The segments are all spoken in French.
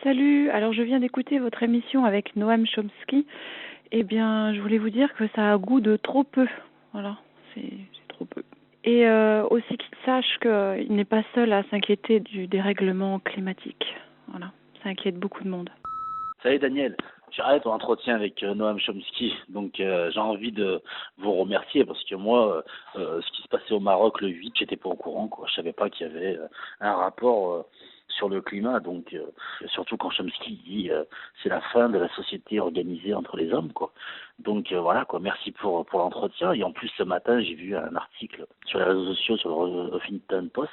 Salut, alors je viens d'écouter votre émission avec Noam Chomsky. Eh bien, je voulais vous dire que ça a goût de trop peu. Voilà, c'est trop peu. Et aussi qu'il sache qu'il n'est pas seul à s'inquiéter du dérèglement climatique. Voilà, ça inquiète beaucoup de monde. Salut Daniel, j'arrête ton entretien avec Noam Chomsky, donc j'ai envie de vous remercier parce que moi, ce qui se passait au Maroc le 8, j'étais pas au courant, quoi. Je savais pas qu'il y avait un rapport sur le climat, donc surtout quand Chomsky dit c'est la fin de la société organisée entre les hommes, quoi. Donc voilà, quoi. Merci pour l'entretien. Et en plus ce matin, j'ai vu un article sur les réseaux sociaux, sur le Huffington Post,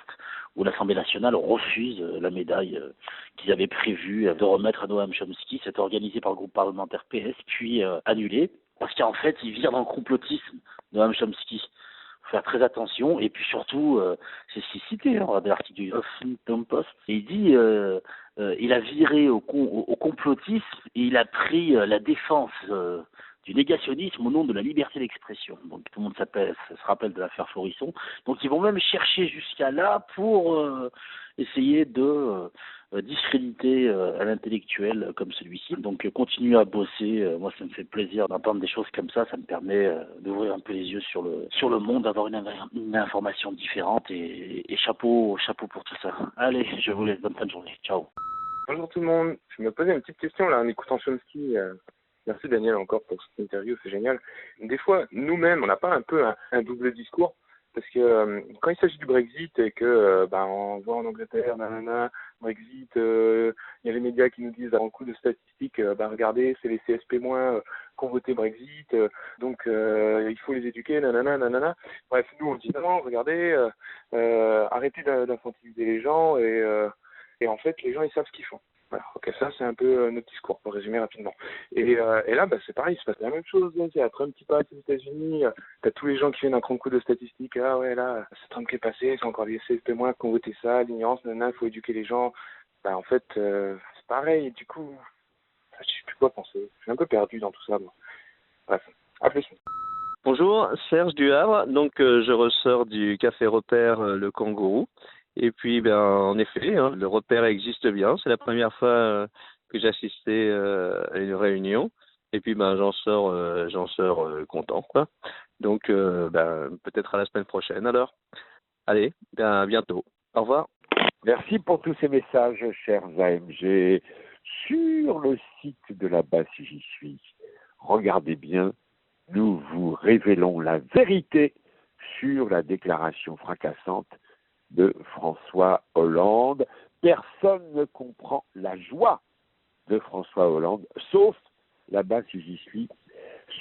où l'Assemblée nationale refuse la médaille qu'ils avaient prévu de remettre à Noam Chomsky. C'était organisé par le groupe parlementaire PS, puis annulé, parce qu'en fait, il vire dans le complotisme, Noam Chomsky. Faut faire très attention, et puis surtout, c'est ce qui est cité dans l'article du Huffington Post, et il dit il a viré au complotisme, et il a pris la défense du négationnisme au nom de la liberté d'expression. Donc tout le monde se rappelle de l'affaire Florisson. Donc ils vont même chercher jusqu'à là pour essayer de discréditer un intellectuel comme celui-ci. Donc continuez à bosser. Moi, ça me fait plaisir d'entendre des choses comme ça. Ça me permet d'ouvrir un peu les yeux sur le monde, d'avoir une information différente. Et chapeau pour tout ça. Allez, je vous laisse. Bonne fin de journée. Ciao. Bonjour tout le monde. Je me posais une petite question là en écoutant Chomsky. Merci Daniel encore pour cette interview, c'est génial. Des fois, nous-mêmes, on n'a pas un peu un double discours parce que quand il s'agit du Brexit et que on voit en Angleterre, nanana, Brexit, il y a les médias qui nous disent en coup de statistiques, regardez, c'est les CSP- qui ont voté Brexit, donc il faut les éduquer, nanana, nanana. Bref, nous on dit non, regardez, arrêtez d'infantiliser les gens et en fait les gens ils savent ce qu'ils font. Voilà, ok, ça c'est un peu notre discours pour résumer rapidement. Et là, c'est pareil, il se passe la même chose. Il y a Trump qui passe aux États-Unis, t'as tous les gens qui viennent un grand coup de statistiques. Ah ouais, là, c'est Trump qui est passé, c'est encore les CSP- qui ont voté ça, l'ignorance, il faut éduquer les gens. En fait, c'est pareil. Du coup, je sais plus quoi penser. Je suis un peu perdu dans tout ça, moi. Bref, à plus. Bonjour, Serge du Havre. Donc, je ressors du café repère Le Kangourou. Et puis, en effet, le repère existe bien. C'est la première fois que j'assistais à une réunion. Et puis, j'en sors content, quoi. Donc, peut-être à la semaine prochaine. Alors, allez, à bientôt. Au revoir. Merci pour tous ces messages, chers AMG. Sur le site de la base si j'y suis, regardez bien, nous vous révélons la vérité sur la déclaration fracassante de François Hollande. Personne ne comprend la joie de François Hollande, sauf la base si j'y suis.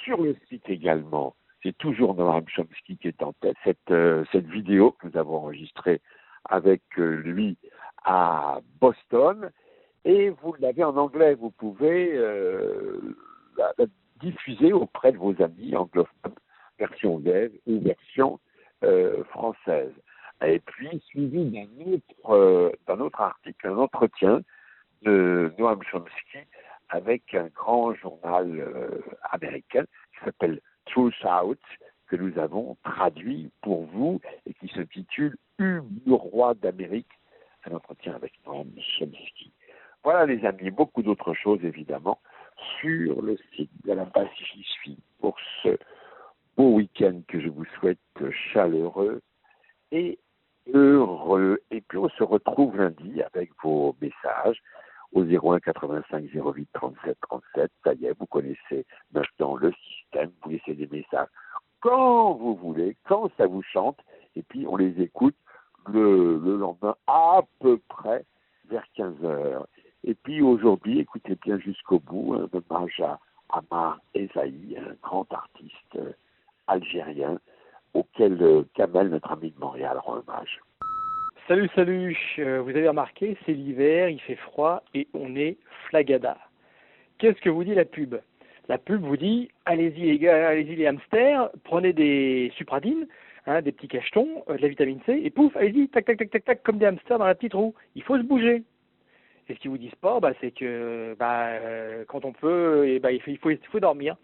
Sur le site également, c'est toujours Noam Chomsky qui est en tête. Cette vidéo que nous avons enregistrée avec lui à Boston, et vous l'avez en anglais. Vous pouvez la diffuser auprès de vos amis anglophones, version dev ou version française. Et puis, suivi d'un autre article, un entretien de Noam Chomsky avec un grand journal américain qui s'appelle Truth Out, que nous avons traduit pour vous et qui s'intitule Hugues roi d'Amérique, un entretien avec Noam Chomsky. Voilà les amis, beaucoup d'autres choses évidemment sur le site de la base j'y suis pour ce beau week-end que je vous souhaite chaleureux et heureux. Et puis on se retrouve lundi avec vos messages au 01 85 08 37 37. Ça y est, vous connaissez maintenant le système. Vous laissez des messages quand vous voulez, quand ça vous chante, et puis on les écoute le lendemain à peu près vers 15 heures. Et puis aujourd'hui, écoutez bien jusqu'au bout, un hommage à Amar Ezaï, un grand artiste algérien auquel Kamel, notre ami de Montréal, rend hommage. Salut, vous avez remarqué, c'est l'hiver, il fait froid et on est flagada. Qu'est-ce que vous dit la pub? La pub vous dit, allez-y les gars, allez-y les hamsters, prenez des supradines, des petits cachetons, de la vitamine C, et pouf, allez-y, tac, tac, tac, tac, tac, comme des hamsters dans la petite roue. Il faut se bouger. Et ce qu'ils vous disent pas, c'est que quand on peut, il faut dormir.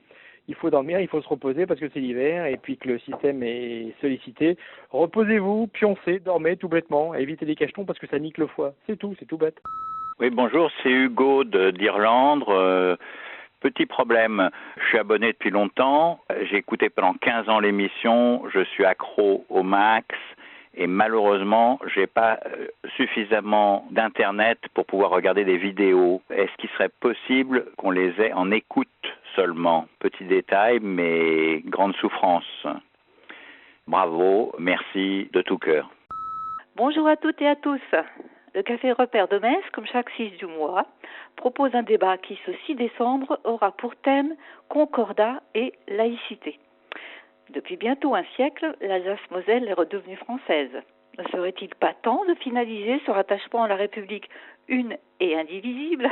Il faut dormir, il faut se reposer parce que c'est l'hiver et puis que le système est sollicité. Reposez-vous, pioncez, dormez tout bêtement, évitez les cachetons parce que ça nique le foie. C'est tout bête. Oui, bonjour, c'est Hugo d'Irlande. Petit problème, je suis abonné depuis longtemps, j'ai écouté pendant 15 ans l'émission, je suis accro au max et malheureusement, j'ai pas suffisamment d'internet pour pouvoir regarder des vidéos. Est-ce qu'il serait possible qu'on les ait en écoute seulement? Petit détail, mais grande souffrance. Bravo, merci de tout cœur. Bonjour à toutes et à tous. Le Café Repère de Metz, comme chaque 6 du mois, propose un débat qui, ce 6 décembre, aura pour thème Concordat et laïcité. Depuis bientôt un siècle, l'Alsace-Moselle est redevenue française. Ne serait-il pas temps de finaliser ce rattachement à la République une et indivisible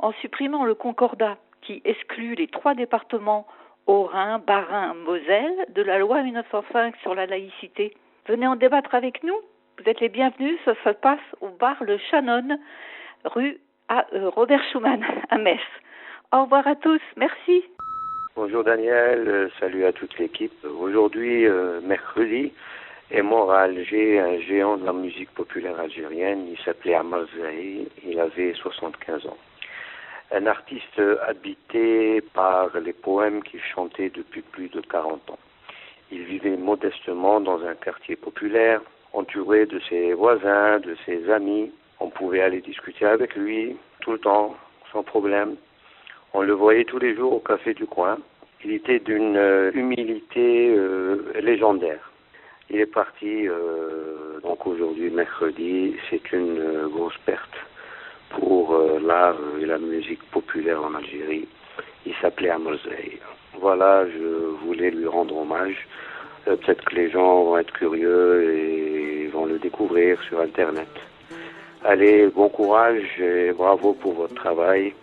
en supprimant le Concordat qui exclut les 3 départements Haut-Rhin, Bas-Rhin, Moselle de la loi 1905 sur la laïcité? Venez en débattre avec nous. Vous êtes les bienvenus, ça se passe au bar Le Shannon, rue Robert Schumann, à Metz. Au revoir à tous, merci. Bonjour Daniel, salut à toute l'équipe. Aujourd'hui, mercredi, est mort à Alger un géant de la musique populaire algérienne, il s'appelait Amar Zahi, il avait 75 ans. Un artiste habité par les poèmes qu'il chantait depuis plus de 40 ans. Il vivait modestement dans un quartier populaire, entouré de ses voisins, de ses amis. On pouvait aller discuter avec lui tout le temps, sans problème. On le voyait tous les jours au café du coin. Il était d'une humilité légendaire. Il est parti, donc aujourd'hui, mercredi, c'est une grosse perte pour l'art et la musique populaire en Algérie. Il s'appelait Amar Zahi. Voilà, je voulais lui rendre hommage. Peut-être que les gens vont être curieux et vont le découvrir sur Internet. Allez, bon courage et bravo pour votre travail.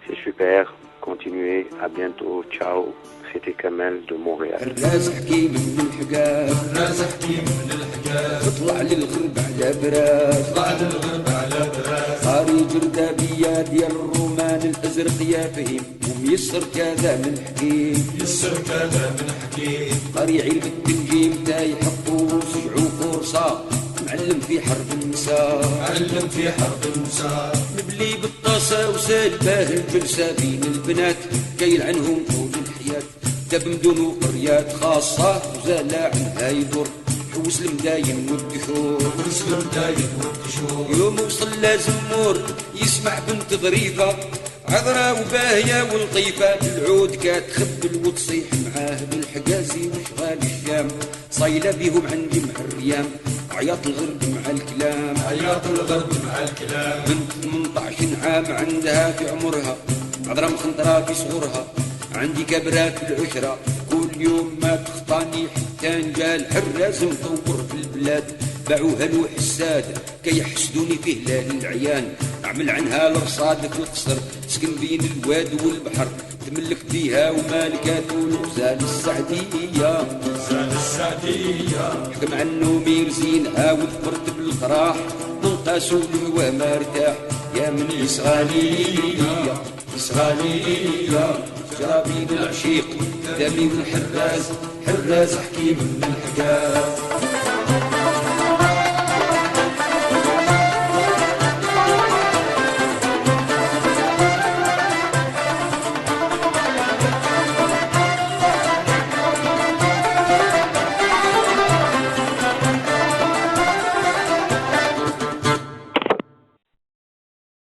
C'est super. Continuez. À bientôt. Ciao. C'était Kamel de Montréal. يسر كذا من حكيم قريع التنجيم تاي حقه وسبعوا فرصة معلم في حرب النساء مبلي بالطاسة وسالباه الجلسة بين البنات كايل عنهم طول الحياة داب مدن وقريات خاصة وزالة عنها يدور حوس المداين والدشور يوم وصل لازم مور يسمع بنت ظريفة عذرا وباهية والقيفة بالعود كتخبل وتصيح معاه بالحجازي وشغال الشام صايلة بيهم عندي مع الريام عياط الغرب مع الكلام بنت 18 عام عندها في عمرها عذرا مخنطرة في صغرها عندي كبرة في العشرة كل يوم ما تخطاني حتى نجال حراز مطور في البلاد باعوها له حساد كي يحسدوني في هلال العيان اعمل عنها الرصاد في القصر سكن بين الواد والبحر تملك بيها ومالكات والغزال السعدية حكم عنه ميرزينها وذكرت بالقراح منقاسو له ما ارتاح يا من إسرائيلية جرابين العشيق دمي من حراز حكيم من الحجاز